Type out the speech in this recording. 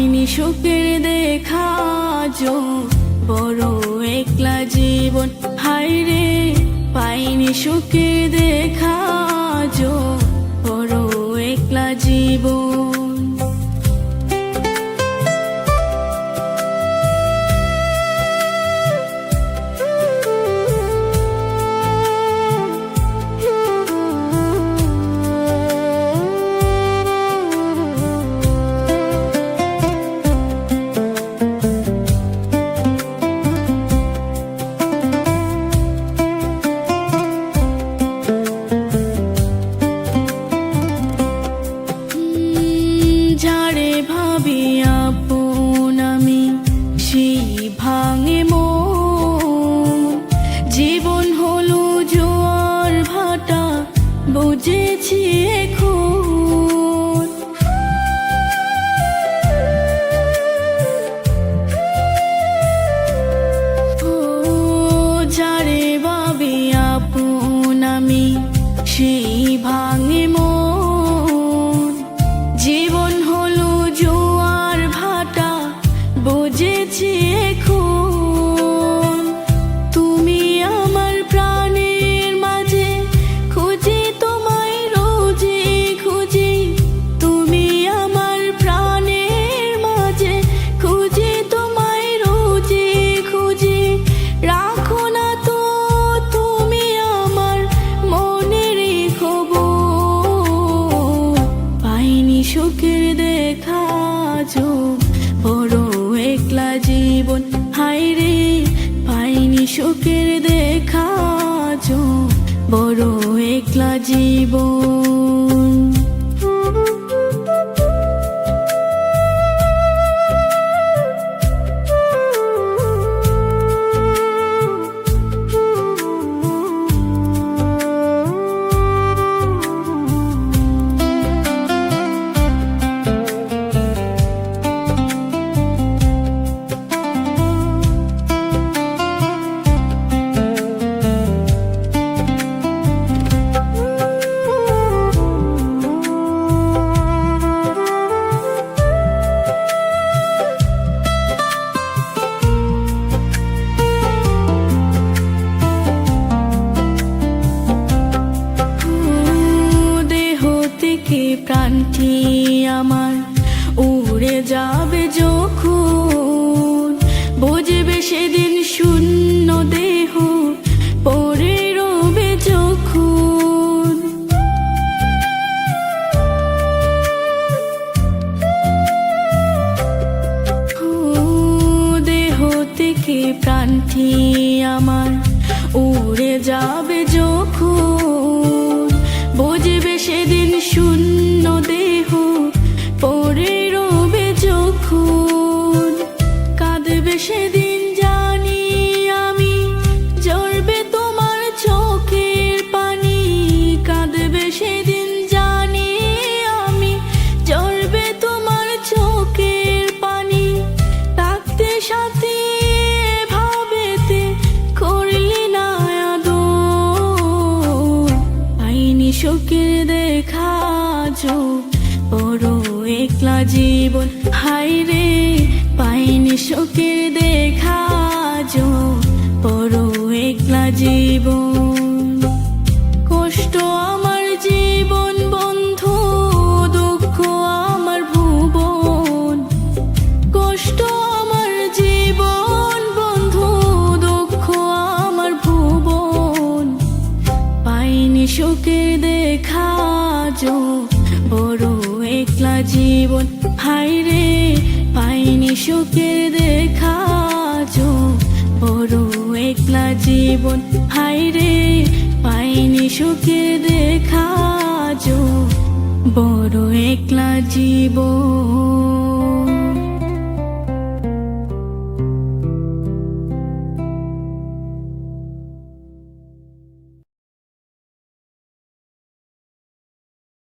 পাইনি সুখের দেখা যো বড় একলা জীবন হায়রে পাইনি সুখের দেখা যো বড় একলা জীবন যারে ভাবি আপন আমি সেই ভাঙে মন জীবন হলো জোয়ার ভাটা বুঝেছি এখন ও যারে ভাবি আপন আমি সেই ভাঙে মন জীবন হলো জোয়ার ভাটা বুঝেছি এখন তুমি আমার প্রাণের মাঝে খুঁজি তোমায় রোজে খুঁজি তুমি আমার প্রাণের মাঝে খুঁজি তোমায় রোজে খুঁজি রাখো না তো তুমি আমার মনের খবর পাইনি সুখের দেখা যো বড় একলা জীবন হায়রে পাইনি সুখের দেখা যো বড় একলা জীবন প্রাণটি আমার উড়ে যাবে যখন বুঝবে সেদিন শূন্য দেহ পড়ে রবে যখন দেহ থেকে প্রাণটি আমার উড়ে যাবে যখন বুঝবে সেদিন শূন্য দেহ পড়ে রবে যখন কাঁদবে সেদিন জানি আমি ঝরবে তোমার চোখের পানি কাঁদবে সেদিন জানি আমি ঝরবে তোমার চোখের পানি থাকতে সাথে ভাবেতে করলি না আদর পাইনি সুখের দেখা যো বড় একলা জীবন হায়রে পাইনি সুখের দেখা যো বড় একলা জীবন কষ্ট আমার জীবন বন্ধু দুঃখ আমার ভুবন কষ্ট আমার জীবন বন্ধু দুঃখ আমার ভুবন পাইনি সুখের দেখা যো বড় একলা জীবন হায়রে পাইনি সুখের দেখা যো বড় একলা জীবন হায়রে পাইনি সুখের দেখা যো বড় একলা জীবন।